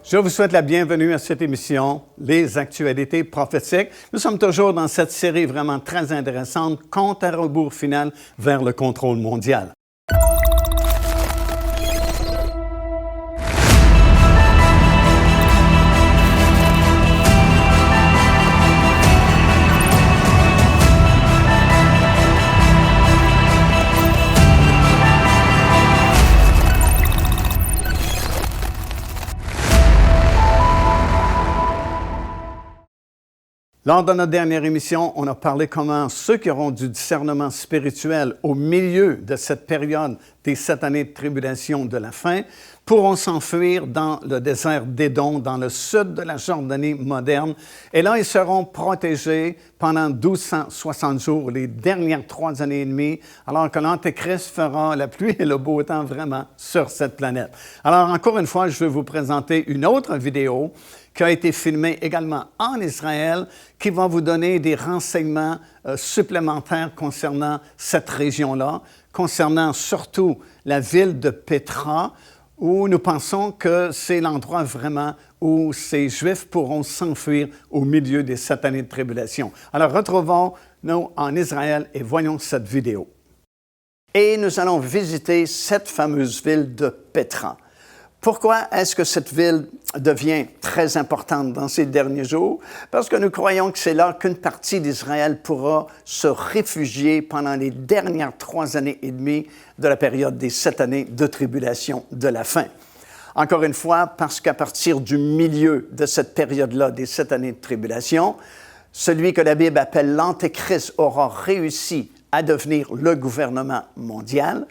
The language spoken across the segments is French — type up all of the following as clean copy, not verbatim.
Je vous souhaite la bienvenue à cette émission, Les Actualités prophétiques. Nous sommes toujours dans cette série vraiment très intéressante, Compte à rebours final vers le contrôle mondial. Lors de notre dernière émission, on a parlé comment ceux qui auront du discernement spirituel au milieu de cette période des 7 années de tribulation de la fin pourront s'enfuir dans le désert d'Édom, dans le sud de la Jordanie moderne. Et là, ils seront protégés pendant 1260 jours, les dernières 3 années et demie, alors que l'Antéchrist fera la pluie et le beau temps vraiment sur cette planète. Alors, encore une fois, je vais vous présenter une autre vidéo qui a été filmé également en Israël, qui va vous donner des renseignements supplémentaires concernant cette région-là, concernant surtout la ville de Pétra, où nous pensons que c'est l'endroit vraiment où ces Juifs pourront s'enfuir au milieu des 7 années de tribulation. Alors, retrouvons-nous en Israël et voyons cette vidéo. Et nous allons visiter cette fameuse ville de Pétra. Pourquoi est-ce que cette ville devient très importante dans ces derniers jours? Parce que nous croyons que c'est là qu'une partie d'Israël pourra se réfugier pendant les dernières 3 années et demie de la période des 7 années de tribulation de la fin. Encore une fois, parce qu'à partir du milieu de cette période-là, des 7 années de tribulation, celui que la Bible appelle l'Antéchrist aura réussi à devenir le gouvernement mondial.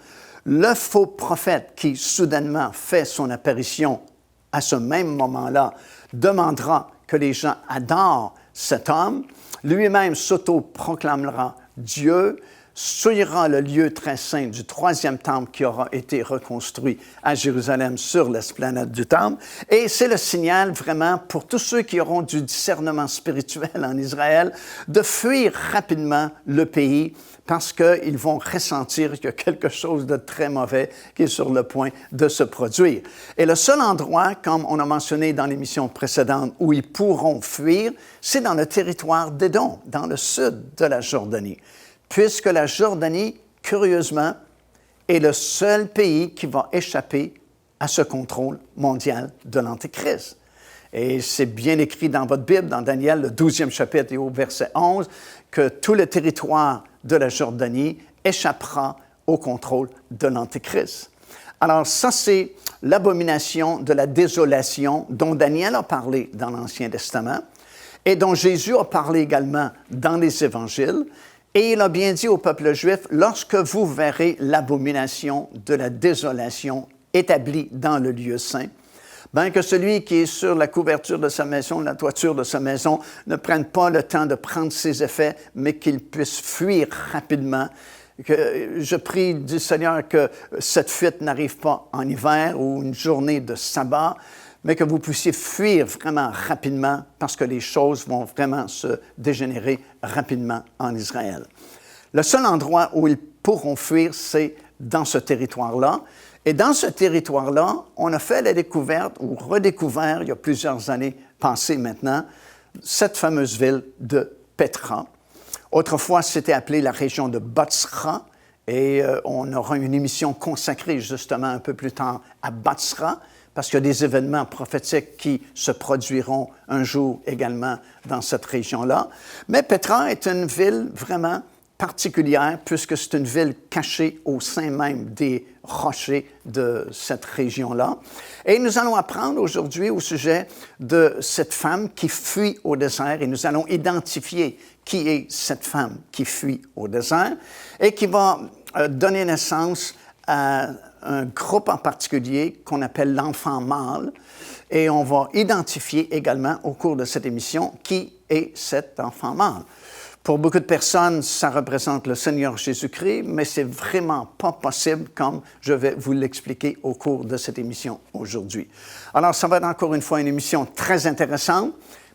Le faux prophète qui soudainement fait son apparition à ce même moment-là demandera que les gens adorent cet homme, lui-même s'auto-proclamera Dieu, souillera le lieu très saint du 3e temple qui aura été reconstruit à Jérusalem sur l'esplanade du temple. Et c'est le signal vraiment pour tous ceux qui auront du discernement spirituel en Israël de fuir rapidement le pays parce qu'ils vont ressentir qu'il y a quelque chose de très mauvais qui est sur le point de se produire. Et le seul endroit, comme on a mentionné dans l'émission précédente, où ils pourront fuir, c'est dans le territoire d'Édom, dans le sud de la Jordanie. Puisque la Jordanie, curieusement, est le seul pays qui va échapper à ce contrôle mondial de l'Antéchrist. Et c'est bien écrit dans votre Bible, dans Daniel, le 12e chapitre et au verset 11, que tout le territoire de la Jordanie échappera au contrôle de l'Antéchrist. Alors ça, c'est l'abomination de la désolation dont Daniel a parlé dans l'Ancien Testament et dont Jésus a parlé également dans les Évangiles. Et il a bien dit au peuple juif, lorsque vous verrez l'abomination de la désolation établie dans le lieu saint, bien que celui qui est sur la couverture de sa maison, la toiture de sa maison, ne prenne pas le temps de prendre ses effets, mais qu'il puisse fuir rapidement. Que je prie du Seigneur que cette fuite n'arrive pas en hiver ou une journée de sabbat, mais que vous puissiez fuir vraiment rapidement parce que les choses vont vraiment se dégénérer rapidement en Israël. Le seul endroit où ils pourront fuir, c'est dans ce territoire-là. Et dans ce territoire-là, on a fait la découverte ou redécouvert, il y a plusieurs années passées maintenant, cette fameuse ville de Pétra. Autrefois, c'était appelé la région de Bozra, et on aura une émission consacrée justement un peu plus tard à Bozra, parce qu'il y a des événements prophétiques qui se produiront un jour également dans cette région-là. Mais Pétra est une ville vraiment particulière, puisque c'est une ville cachée au sein même des rochers de cette région-là. Et nous allons apprendre aujourd'hui au sujet de cette femme qui fuit au désert, et nous allons identifier qui est cette femme qui fuit au désert, et qui va donner naissance à un groupe en particulier qu'on appelle l'enfant mâle, et on va identifier également au cours de cette émission qui est cet enfant mâle. Pour beaucoup de personnes, ça représente le Seigneur Jésus-Christ, mais c'est vraiment pas possible comme je vais vous l'expliquer au cours de cette émission aujourd'hui. Alors, ça va être encore une fois une émission très intéressante.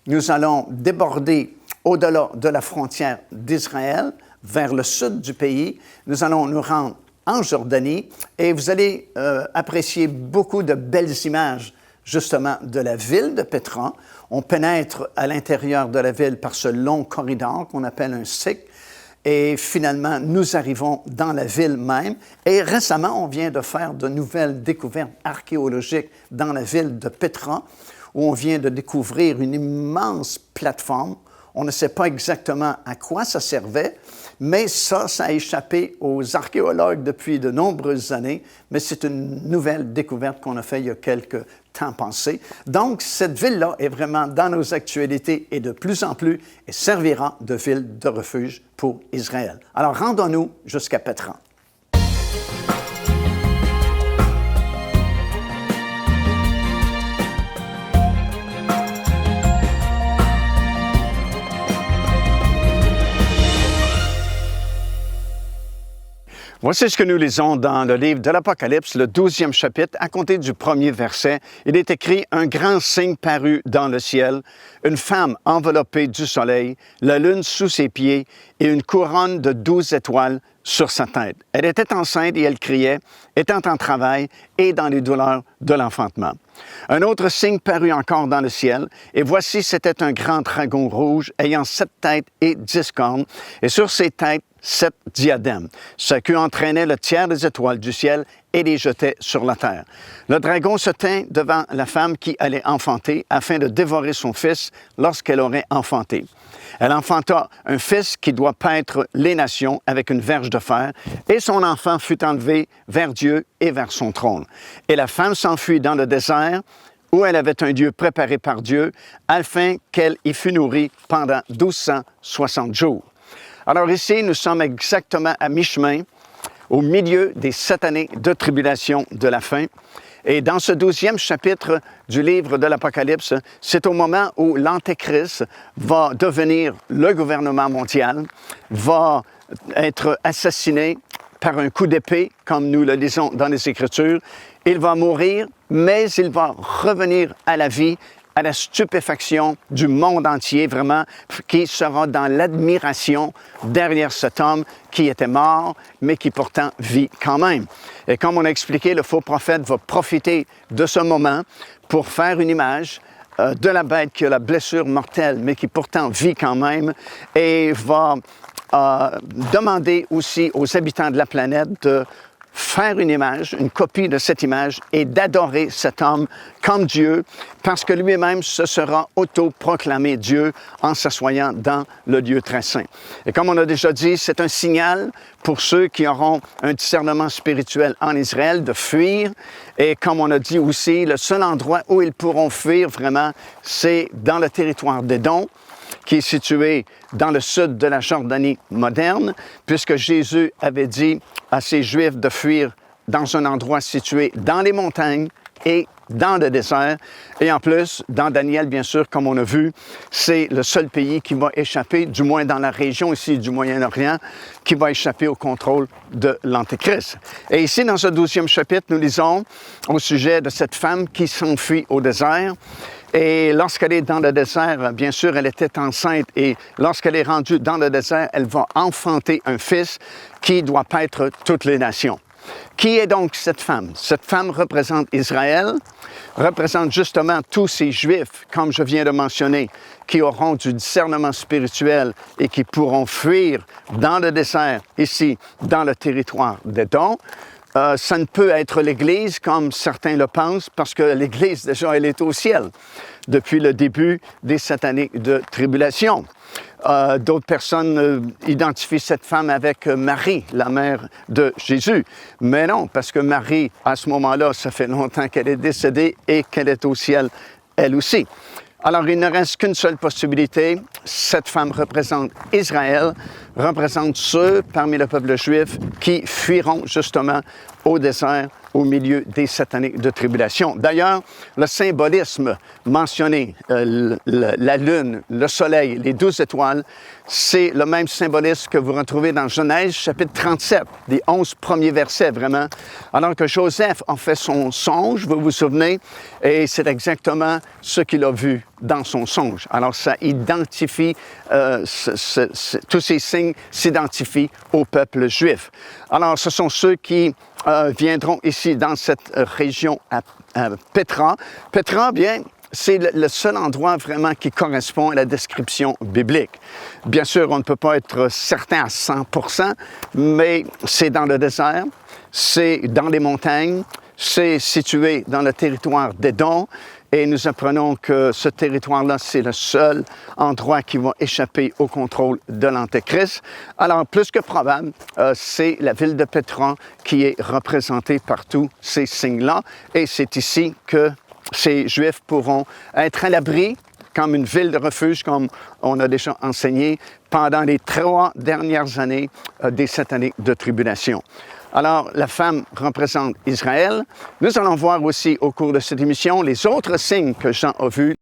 Nous allons déborder au-delà de la frontière d'Israël, vers le sud du pays. Nous allons nous rendre en Jordanie et vous allez apprécier beaucoup de belles images justement de la ville de Pétra. On pénètre à l'intérieur de la ville par ce long corridor qu'on appelle un sikh. Et finalement, nous arrivons dans la ville même. Et récemment, on vient de faire de nouvelles découvertes archéologiques dans la ville de Pétra, où on vient de découvrir une immense plateforme. On ne sait pas exactement à quoi ça servait, mais ça a échappé aux archéologues depuis de nombreuses années, mais c'est une nouvelle découverte qu'on a faite il y a quelques temps passés. Donc, cette ville-là est vraiment dans nos actualités et de plus en plus, et servira de ville de refuge pour Israël. Alors, rendons-nous jusqu'à Pétra. Voici ce que nous lisons dans le livre de l'Apocalypse, le 12e chapitre, à compter du 1er verset. Il est écrit « Un grand signe parut dans le ciel, une femme enveloppée du soleil, la lune sous ses pieds et une couronne de 12 étoiles sur sa tête. Elle était enceinte et elle criait, étant en travail et dans les douleurs de l'enfantement. Un autre signe parut encore dans le ciel, et voici c'était un grand dragon rouge ayant 7 têtes et 10 cornes, et sur ses têtes 7 diadèmes. Sa queue entraînait le tiers des étoiles du ciel et les jetait sur la terre. Le dragon se tint devant la femme qui allait enfanter afin de dévorer son fils lorsqu'elle aurait enfanté. Elle enfanta un fils qui doit paître les nations avec une verge de fer, et son enfant fut enlevé vers Dieu et vers son trône. Et la femme s'enfuit dans le désert, où elle avait un lieu préparé par Dieu, afin qu'elle y fût nourrie pendant 1260 jours. Alors ici, nous sommes exactement à mi-chemin, au milieu des 7 années de tribulation de la fin. Et dans ce 12e chapitre du livre de l'Apocalypse, c'est au moment où l'Antéchrist va devenir le gouvernement mondial, va être assassiné par un coup d'épée, comme nous le lisons dans les Écritures. Il va mourir, mais il va revenir à la vie, à la stupéfaction du monde entier, vraiment, qui sera dans l'admiration derrière cet homme qui était mort, mais qui pourtant vit quand même. Et comme on a expliqué, le faux prophète va profiter de ce moment pour faire une image de la bête qui a la blessure mortelle, mais qui pourtant vit quand même, et va demander aussi aux habitants de la planète de faire une image, une copie de cette image et d'adorer cet homme comme Dieu, parce que lui-même se sera auto-proclamé Dieu en s'assoyant dans le lieu très saint. Et comme on a déjà dit, c'est un signal pour ceux qui auront un discernement spirituel en Israël de fuir. Et comme on a dit aussi, le seul endroit où ils pourront fuir vraiment, c'est dans le territoire d'Édom, qui est situé dans le sud de la Jordanie moderne, puisque Jésus avait dit à ces Juifs de fuir dans un endroit situé dans les montagnes et dans le désert. Et en plus, dans Daniel, bien sûr, comme on a vu, c'est le seul pays qui va échapper, du moins dans la région ici du Moyen-Orient, qui va échapper au contrôle de l'Antéchrist. Et ici, dans ce 12e chapitre, nous lisons au sujet de cette femme qui s'enfuit au désert. Et lorsqu'elle est dans le désert, bien sûr, elle était enceinte. Et lorsqu'elle est rendue dans le désert, elle va enfanter un fils qui doit paître toutes les nations. Qui est donc cette femme? Cette femme représente Israël, représente justement tous ces Juifs, comme je viens de mentionner, qui auront du discernement spirituel et qui pourront fuir dans le désert, ici, dans le territoire d'Édom. Ça ne peut être l'Église comme certains le pensent, parce que l'Église, déjà, elle est au ciel depuis le début des 7 années de tribulation. D'autres personnes identifient cette femme avec Marie, la mère de Jésus. Mais non, parce que Marie, à ce moment-là, ça fait longtemps qu'elle est décédée et qu'elle est au ciel, elle aussi. Alors, il ne reste qu'une seule possibilité. Cette femme représente Israël, représente ceux parmi le peuple juif qui fuiront justement au désert au milieu des 7 années de tribulation. D'ailleurs, le symbolisme mentionné, la lune, le soleil, les 12 étoiles, c'est le même symbolisme que vous retrouvez dans Genèse, chapitre 37, les 11 premiers versets, vraiment. Alors que Joseph a fait son songe, vous vous souvenez, et c'est exactement ce qu'il a vu dans son songe. Alors, ça identifie, tous ces signes s'identifient au peuple juif. Alors, ce sont ceux qui viendront ici dans cette région à Pétra. Pétra, bien, c'est le seul endroit vraiment qui correspond à la description biblique. Bien sûr, on ne peut pas être certain à 100%, mais c'est dans le désert, c'est dans les montagnes, c'est situé dans le territoire d'Édom, et nous apprenons que ce territoire-là, c'est le seul endroit qui va échapper au contrôle de l'Antéchrist. Alors, plus que probable, c'est la ville de Pétra qui est représentée par tous ces signes-là, et c'est ici que ces Juifs pourront être à l'abri, comme une ville de refuge, comme on a déjà enseigné, pendant les 3 dernières années des 7 années de tribulation. Alors, la femme représente Israël. Nous allons voir aussi au cours de cette émission les autres signes que Jean a vus.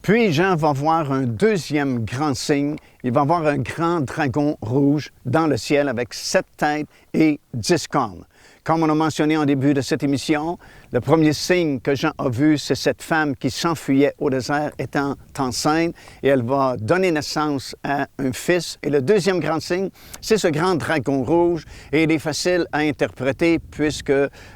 Puis Jean va voir un deuxième grand signe. Il va voir un grand dragon rouge dans le ciel avec 7 têtes et 10 cornes. Comme on a mentionné en début de cette émission, le premier signe que Jean a vu, c'est cette femme qui s'enfuyait au désert étant enceinte et elle va donner naissance à un fils. Et le deuxième grand signe, c'est ce grand dragon rouge et il est facile à interpréter puisque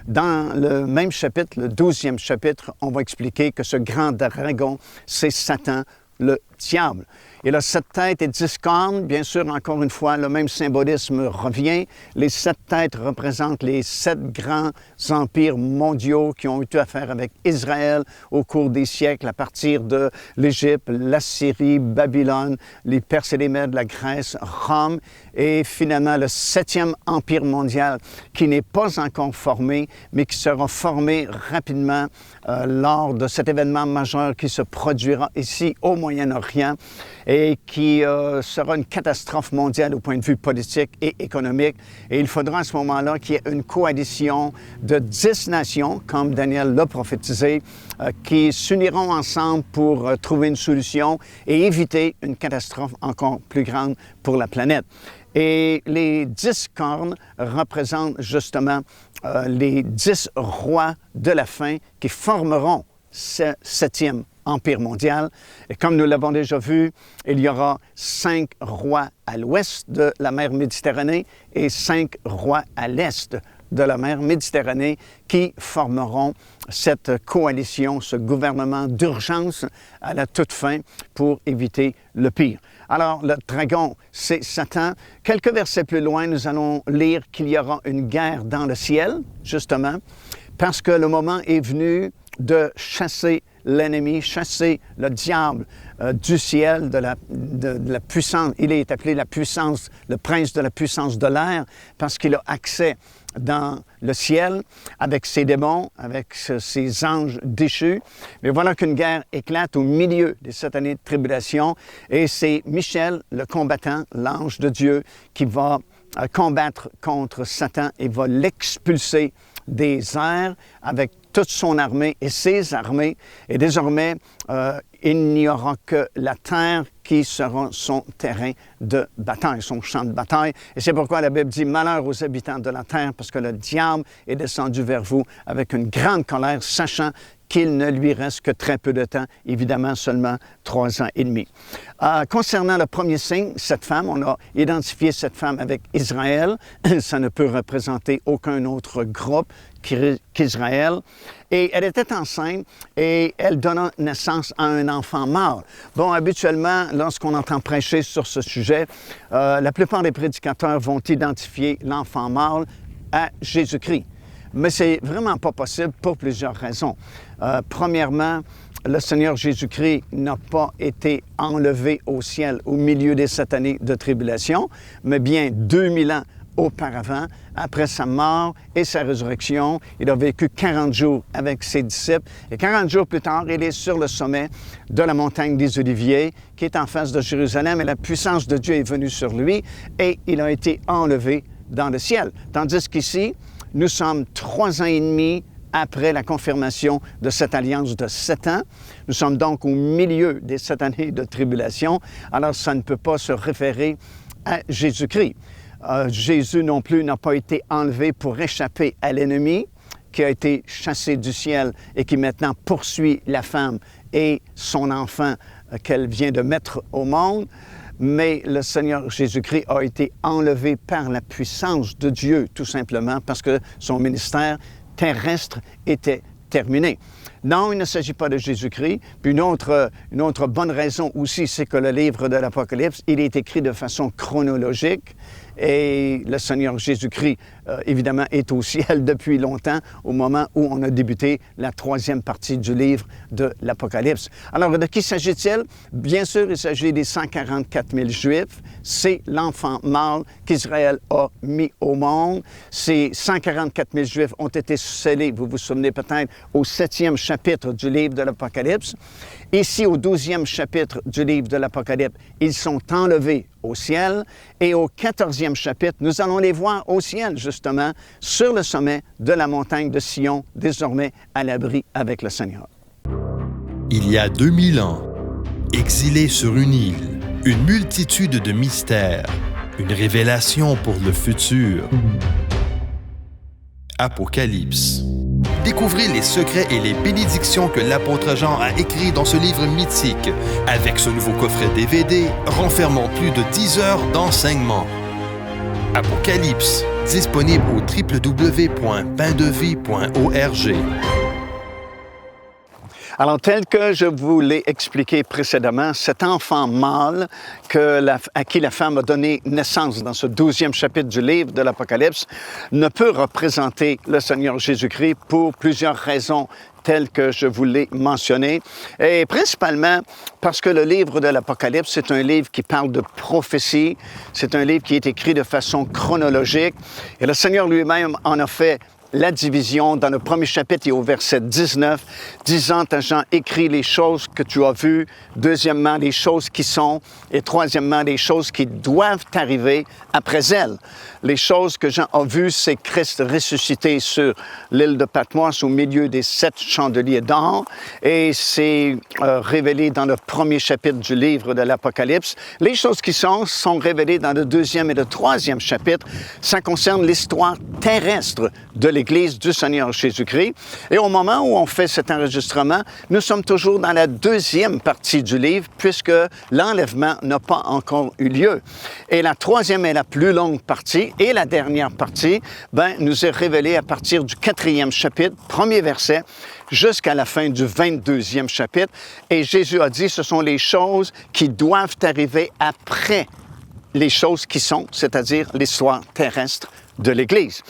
dans le même chapitre, le 12e chapitre, on va expliquer que ce grand dragon, c'est Satan, le diable. Il a 7 têtes et 10 cornes. Bien sûr, encore une fois, le même symbolisme revient. Les 7 têtes représentent les 7 grands empires mondiaux qui ont eu affaire avec Israël au cours des siècles, à partir de l'Égypte, l'Assyrie, Babylone, les Perses et les Mèdes, la Grèce, Rome, et finalement le 7e empire mondial qui n'est pas encore formé, mais qui sera formé rapidement lors de cet événement majeur qui se produira ici au Moyen-Orient et qui sera une catastrophe mondiale au point de vue politique et économique. Et il faudra à ce moment-là qu'il y ait une coalition de 10 nations, comme Daniel l'a prophétisé, qui s'uniront ensemble pour trouver une solution et éviter une catastrophe encore plus grande pour la planète. Et les 10 cornes représentent justement les 10 rois de la fin qui formeront ce 7e empire mondial. Et comme nous l'avons déjà vu, il y aura 5 rois à l'ouest de la mer Méditerranée et 5 rois à l'est de la mer Méditerranée qui formeront cette coalition, ce gouvernement d'urgence à la toute fin pour éviter le pire. Alors, le dragon, c'est Satan. Quelques versets plus loin, nous allons lire qu'il y aura une guerre dans le ciel, justement, parce que le moment est venu de chasser l'ennemi, chasser le diable du ciel, de la puissance. Il est appelé la puissance, le prince de la puissance de l'air, parce qu'il a accès dans le ciel avec ses démons, avec ses anges déchus. Mais voilà qu'une guerre éclate au milieu des 7 années de tribulation et c'est Michel, le combattant, l'ange de Dieu, qui va combattre contre Satan et va l'expulser des airs avec toute son armée et ses armées. Et désormais, il n'y aura que la terre qui sera son terrain de bataille, son champ de bataille. Et c'est pourquoi la Bible dit « Malheur aux habitants de la terre, parce que le diable est descendu vers vous avec une grande colère, sachant qu'il ne lui reste que très peu de temps, évidemment seulement 3 ans et demi. » Concernant le premier signe, cette femme, on a identifié cette femme avec Israël. Ça ne peut représenter aucun autre groupe qu'Israël. Et elle était enceinte et elle donna naissance à un enfant mâle. Bon, habituellement, lorsqu'on entend prêcher sur ce sujet, la plupart des prédicateurs vont identifier l'enfant mâle à Jésus-Christ. Mais c'est vraiment pas possible pour plusieurs raisons. Premièrement, le Seigneur Jésus-Christ n'a pas été enlevé au ciel au milieu des 7 années de tribulation, mais bien 2000 ans auparavant, après sa mort et sa résurrection. Il a vécu 40 jours avec ses disciples. Et 40 jours plus tard, il est sur le sommet de la montagne des Oliviers, qui est en face de Jérusalem, et la puissance de Dieu est venue sur lui, et il a été enlevé dans le ciel. Tandis qu'ici, nous sommes 3 ans et demi après la confirmation de cette alliance de 7 ans. Nous sommes donc au milieu des 7 années de tribulation. Alors, ça ne peut pas se référer à Jésus-Christ. Jésus non plus n'a pas été enlevé pour échapper à l'ennemi qui a été chassé du ciel et qui maintenant poursuit la femme et son enfant qu'elle vient de mettre au monde. mais le Seigneur Jésus-Christ a été enlevé par la puissance de Dieu, tout simplement parce que son ministère terrestre était terminé. Non, il ne s'agit pas de Jésus-Christ. Puis une autre bonne raison aussi, c'est que le livre de l'Apocalypse, il est écrit de façon chronologique. Et le Seigneur Jésus-Christ, évidemment, est au ciel depuis longtemps, au moment où on a débuté la troisième partie du livre de l'Apocalypse. Alors, de qui s'agit-il? Bien sûr, il s'agit des 144 000 Juifs. C'est l'enfant mâle qu'Israël a mis au monde. Ces 144 000 Juifs ont été scellés, vous vous souvenez peut-être, au 7e chapitre du livre de l'Apocalypse. Ici, au 12e chapitre du livre de l'Apocalypse, ils sont enlevés au ciel. Et au 14e chapitre, nous allons les voir au ciel, justement, sur le sommet de la montagne de Sion, désormais à l'abri avec le Seigneur. Il y a 2000 ans, exilés sur une île, une multitude de mystères, une révélation pour le futur. Apocalypse. Découvrez les secrets et les bénédictions que l'apôtre Jean a écrits dans ce livre mythique, avec ce nouveau coffret DVD renfermant plus de 10 heures d'enseignement. Apocalypse, disponible au www.paindevie.org. Alors, tel que je vous l'ai expliqué précédemment, cet enfant mâle à qui la femme a donné naissance dans ce 12e chapitre du livre de l'Apocalypse ne peut représenter le Seigneur Jésus-Christ pour plusieurs raisons telles que je vous l'ai mentionné, et principalement parce que le livre de l'Apocalypse, c'est un livre qui parle de prophétie, c'est un livre qui est écrit de façon chronologique, et le Seigneur lui-même en a fait la division dans le premier chapitre et au verset 19, disant à Jean, écris les choses que tu as vues, deuxièmement, les choses qui sont, et troisièmement, les choses qui doivent arriver après elles. Les choses que Jean a vues, c'est Christ ressuscité sur l'île de Patmos au milieu des 7 chandeliers d'or, et c'est révélé dans le premier chapitre du livre de l'Apocalypse. Les choses qui sont révélées dans le deuxième et le troisième chapitre. Ça concerne l'histoire terrestre de l'Église du Seigneur Jésus-Christ. Et au moment où on fait cet enregistrement, nous sommes toujours dans la deuxième partie du livre, puisque l'enlèvement n'a pas encore eu lieu. Et la troisième et la plus longue partie, et la dernière partie, nous est révélée à partir du 4e chapitre, premier verset, jusqu'à la fin du 22e chapitre. Et Jésus a dit, ce sont les choses qui doivent arriver après les choses qui sont, c'est-à-dire l'histoire terrestre de l'Église.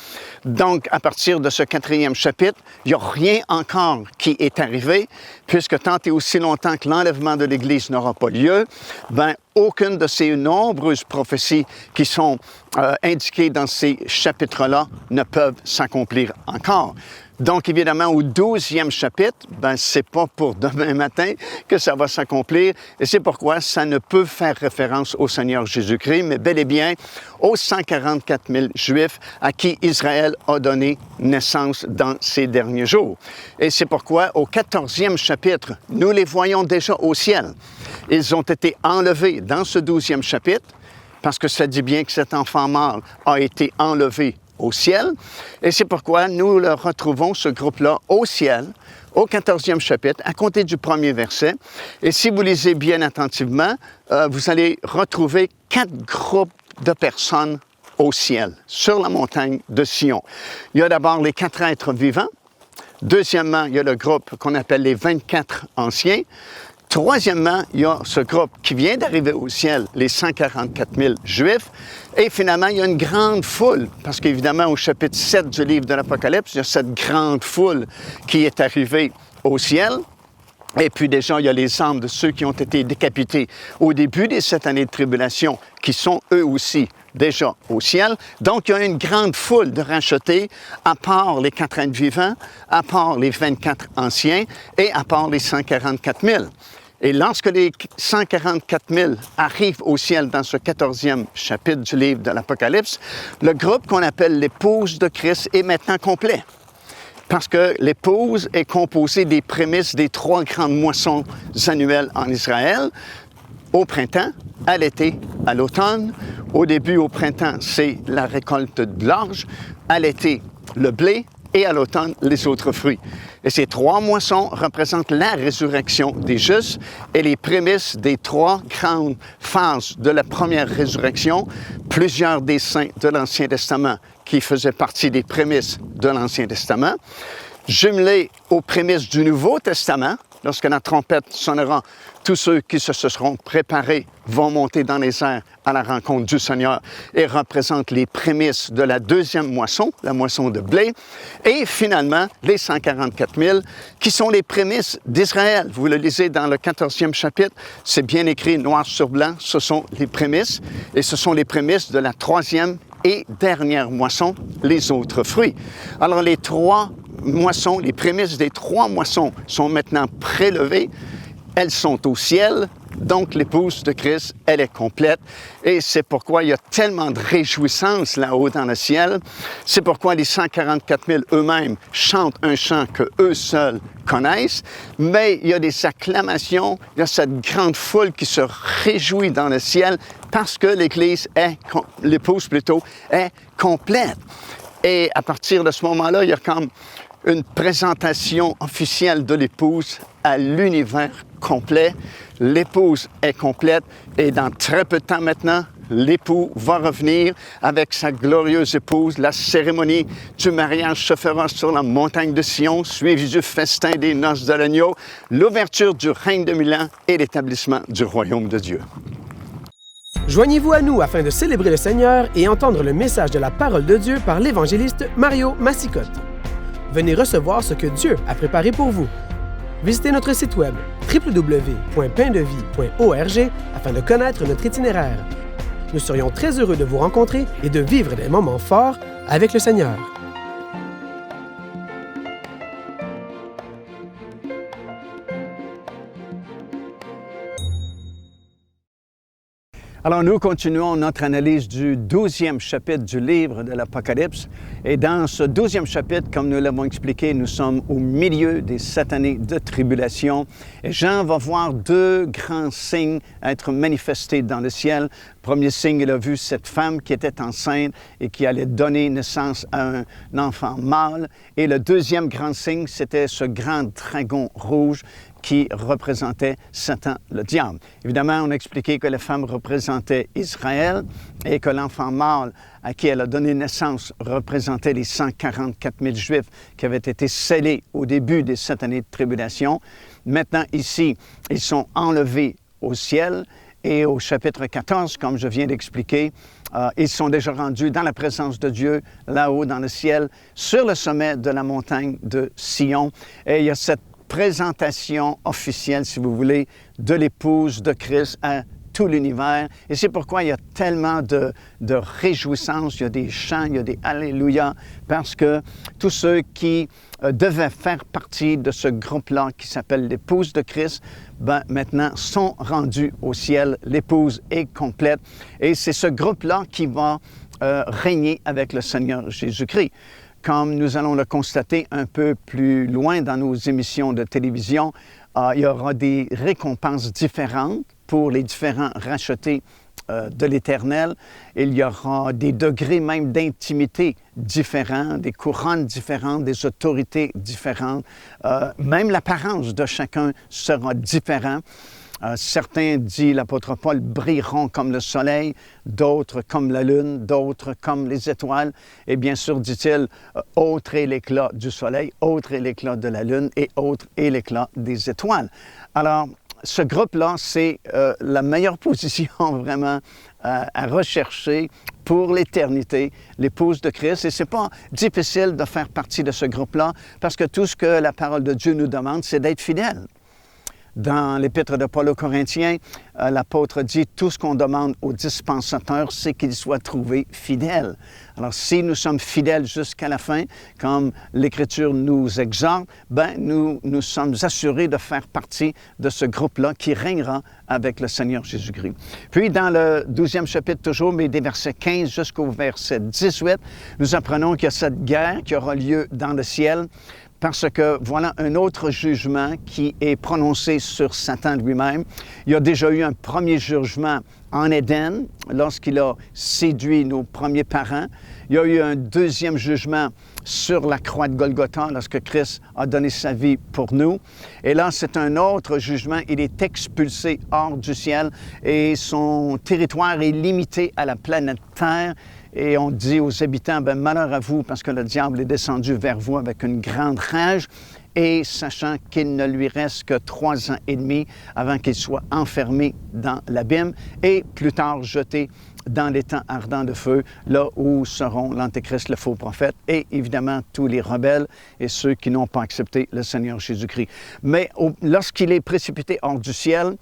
Donc, à partir de ce 4e chapitre, il n'y a rien encore qui est arrivé, puisque tant et aussi longtemps que l'enlèvement de l'Église n'aura pas lieu, aucune de ces nombreuses prophéties qui sont indiquées dans ces chapitres-là ne peuvent s'accomplir encore. Donc, évidemment, au 12e chapitre, c'est pas pour demain matin que ça va s'accomplir, et c'est pourquoi ça ne peut faire référence au Seigneur Jésus-Christ, mais bel et bien aux 144 000 Juifs à qui Israël a donné naissance dans ces derniers jours. Et c'est pourquoi, au 14e chapitre, nous les voyons déjà au ciel. Ils ont été enlevés dans ce 12e chapitre, parce que ça dit bien que cet enfant mâle a été enlevé au ciel. Et c'est pourquoi nous le retrouvons, ce groupe-là, au ciel, au 14e chapitre, à compter du premier verset. Et si vous lisez bien attentivement, vous allez retrouver 4 groupes de personnes au ciel, sur la montagne de Sion. Il y a d'abord les 4 êtres vivants. Deuxièmement, il y a le groupe qu'on appelle les 24 anciens. Troisièmement, il y a ce groupe qui vient d'arriver au ciel, les 144 000 Juifs. Et finalement, il y a une grande foule, parce qu'évidemment, au chapitre 7 du livre de l'Apocalypse, il y a cette grande foule qui est arrivée au ciel. Et puis déjà, il y a les âmes de ceux qui ont été décapités au début des 7 années de tribulation, qui sont eux aussi déjà au ciel. Donc, il y a une grande foule de rachetés, à part les 4 êtres vivants, à part les 24 anciens et à part les 144 000. Et lorsque les 144 000 arrivent au ciel dans ce 14e chapitre du livre de l'Apocalypse, le groupe qu'on appelle l'épouse de Christ est maintenant complet. Parce que l'épouse est composée des prémices des 3 grandes moissons annuelles en Israël. Au printemps, à l'été, à l'automne. Au début, au printemps, c'est la récolte de l'orge. À l'été, le blé. Et à l'automne, les autres fruits. Et ces 3 moissons représentent la résurrection des justes et les prémices des 3 grandes phases de la première résurrection. Plusieurs des saints de l'Ancien Testament qui faisaient partie des prémices de l'Ancien Testament, jumelés aux prémices du Nouveau Testament. Lorsque la trompette sonnera, tous ceux qui se seront préparés vont monter dans les airs à la rencontre du Seigneur et représentent les prémices de la deuxième moisson, la moisson de blé, et finalement les 144 000 qui sont les prémices d'Israël. Vous le lisez dans le 14e chapitre, c'est bien écrit noir sur blanc, ce sont les prémices, et ce sont les prémices de la troisième et dernière moisson, les autres fruits. Alors les 3 moissons, les prémices des 3 moissons sont maintenant prélevées. Elles sont au ciel, donc l'épouse de Christ, elle est complète. Et c'est pourquoi il y a tellement de réjouissance là-haut dans le ciel. C'est pourquoi les 144 000 eux-mêmes chantent un chant qu'eux seuls connaissent. Mais il y a des acclamations, il y a cette grande foule qui se réjouit dans le ciel parce que l'Église l'épouse plutôt, est complète. Et à partir de ce moment-là, il y a comme une présentation officielle de l'épouse à l'univers complet. L'épouse est complète et dans très peu de temps maintenant, l'époux va revenir avec sa glorieuse épouse. La cérémonie du mariage se fera sur la montagne de Sion, suivie du festin des noces de l'agneau, l'ouverture du règne de 1000 ans et l'établissement du royaume de Dieu. Joignez-vous à nous afin de célébrer le Seigneur et entendre le message de la parole de Dieu par l'évangéliste Mario Massicotte. Venez recevoir ce que Dieu a préparé pour vous. Visitez notre site web www.paindevie.org afin de connaître notre itinéraire. Nous serions très heureux de vous rencontrer et de vivre des moments forts avec le Seigneur. Alors, nous continuons notre analyse du 12e chapitre du livre de l'Apocalypse. Et dans ce 12e chapitre, comme nous l'avons expliqué, nous sommes au milieu des 7 années de tribulation. Et Jean va voir 2 grands signes être manifestés dans le ciel. Premier signe, il a vu cette femme qui était enceinte et qui allait donner naissance à un enfant mâle. Et le deuxième grand signe, c'était ce grand dragon rouge qui représentait Satan, le diable. Évidemment, on a expliqué que la femme représentait Israël et que l'enfant mâle à qui elle a donné naissance représentait les 144 000 Juifs qui avaient été scellés au début des 7 années de tribulation. Maintenant, ici, ils sont enlevés au ciel et au chapitre 14, comme je viens d'expliquer, ils sont déjà rendus dans la présence de Dieu, là-haut dans le ciel, sur le sommet de la montagne de Sion. Et il y a cette présentation officielle, si vous voulez, de l'épouse de Christ à tout l'univers. Et c'est pourquoi il y a tellement de réjouissance, il y a des chants, il y a des Alléluia, parce que tous ceux qui devaient faire partie de ce groupe-là qui s'appelle l'épouse de Christ, maintenant sont rendus au ciel. L'épouse est complète. Et c'est ce groupe-là qui va régner avec le Seigneur Jésus-Christ. Comme nous allons le constater un peu plus loin dans nos émissions de télévision, il y aura des récompenses différentes pour les différents rachetés de l'Éternel. Il y aura des degrés même d'intimité différents, des couronnes différentes, des autorités différentes. Même l'apparence de chacun sera différente. Certains, dit l'apôtre Paul, brilleront comme le soleil, d'autres comme la lune, d'autres comme les étoiles. Et bien sûr, dit-il, autre est l'éclat du soleil, autre est l'éclat de la lune et autre est l'éclat des étoiles. Alors, ce groupe-là, c'est la meilleure position vraiment à rechercher pour l'éternité, l'épouse de Christ. Et ce n'est pas difficile de faire partie de ce groupe-là parce que tout ce que la parole de Dieu nous demande, c'est d'être fidèle. Dans l'Épître de Paul aux Corinthiens, l'apôtre dit « Tout ce qu'on demande au dispensateur, c'est qu'il soit trouvé fidèle. » Alors, si nous sommes fidèles jusqu'à la fin, comme l'Écriture nous exhorte, nous sommes assurés de faire partie de ce groupe-là qui régnera avec le Seigneur Jésus-Christ. Puis, dans le 12e chapitre toujours, mais des versets 15 jusqu'au verset 18, nous apprenons qu'il y a cette guerre qui aura lieu dans le ciel, parce que voilà un autre jugement qui est prononcé sur Satan lui-même. Il y a déjà eu un premier jugement en Éden, lorsqu'il a séduit nos premiers parents. Il y a eu un deuxième jugement sur la croix de Golgotha, lorsque Christ a donné sa vie pour nous. Et là, c'est un autre jugement. Il est expulsé hors du ciel et son territoire est limité à la planète Terre. Et on dit aux habitants, bien, malheur à vous, parce que le diable est descendu vers vous avec une grande rage, et sachant qu'il ne lui reste que 3 ans et demi avant qu'il soit enfermé dans l'abîme et plus tard jeté dans l'étang ardent de feu, là où seront l'Antéchrist, le faux prophète, et évidemment tous les rebelles et ceux qui n'ont pas accepté le Seigneur Jésus-Christ. Mais lorsqu'il est précipité hors du ciel,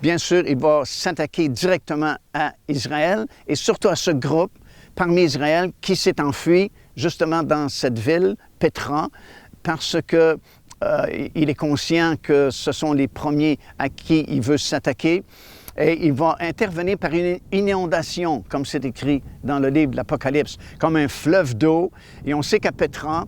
bien sûr, il va s'attaquer directement à Israël et surtout à ce groupe parmi Israël qui s'est enfui justement dans cette ville, Pétra, parce que il est conscient que ce sont les premiers à qui il veut s'attaquer. Et il va intervenir par une inondation, comme c'est écrit dans le livre de l'Apocalypse, comme un fleuve d'eau. Et on sait qu'à Pétra,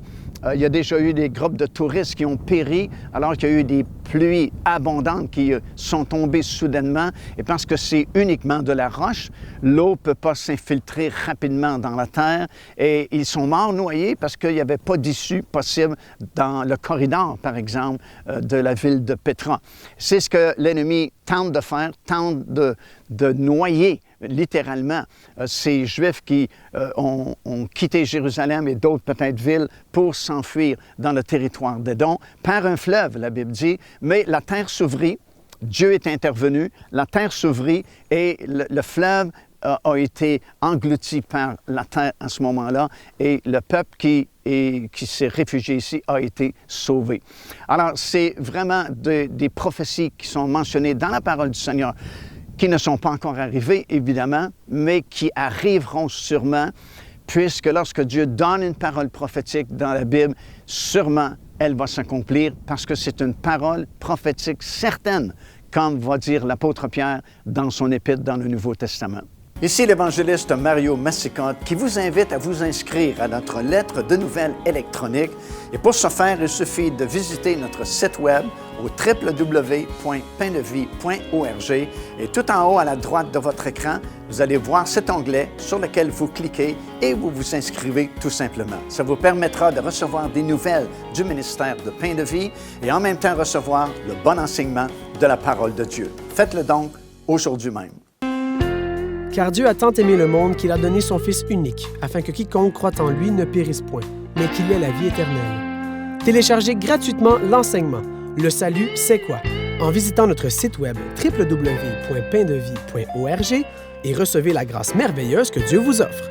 il y a déjà eu des groupes de touristes qui ont péri alors qu'il y a eu des pluies abondantes qui sont tombées soudainement. Et parce que c'est uniquement de la roche, l'eau ne peut pas s'infiltrer rapidement dans la terre. Et ils sont morts noyés parce qu'il n'y avait pas d'issue possible dans le corridor, par exemple, de la ville de Pétra. C'est ce que l'ennemi tente de faire, tente de noyer littéralement ces Juifs qui ont quitté Jérusalem et d'autres peut-être villes pour s'enfuir dans le territoire d'Édom par un fleuve, la Bible dit, mais la terre s'ouvrit, Dieu est intervenu, la terre s'ouvrit et le fleuve a été englouti par la terre à ce moment-là et le peuple qui s'est réfugié ici a été sauvé. Alors, c'est vraiment des prophéties qui sont mentionnées dans la parole du Seigneur, qui ne sont pas encore arrivées, évidemment, mais qui arriveront sûrement, puisque lorsque Dieu donne une parole prophétique dans la Bible, sûrement elle va s'accomplir, parce que c'est une parole prophétique certaine, comme va dire l'apôtre Pierre dans son épître dans le Nouveau Testament. Ici l'évangéliste Mario Massicotte qui vous invite à vous inscrire à notre lettre de nouvelles électronique. Et pour ce faire, il suffit de visiter notre site web au www.paindevie.org et tout en haut à la droite de votre écran, vous allez voir cet onglet sur lequel vous cliquez et vous vous inscrivez tout simplement. Ça vous permettra de recevoir des nouvelles du ministère de Pain de Vie et en même temps recevoir le bon enseignement de la parole de Dieu. Faites-le donc aujourd'hui même. Car Dieu a tant aimé le monde qu'il a donné son Fils unique, afin que quiconque croit en lui ne périsse point, mais qu'il ait la vie éternelle. Téléchargez gratuitement l'enseignement « Le salut, c'est quoi ?» en visitant notre site web www.paindevie.org et recevez la grâce merveilleuse que Dieu vous offre.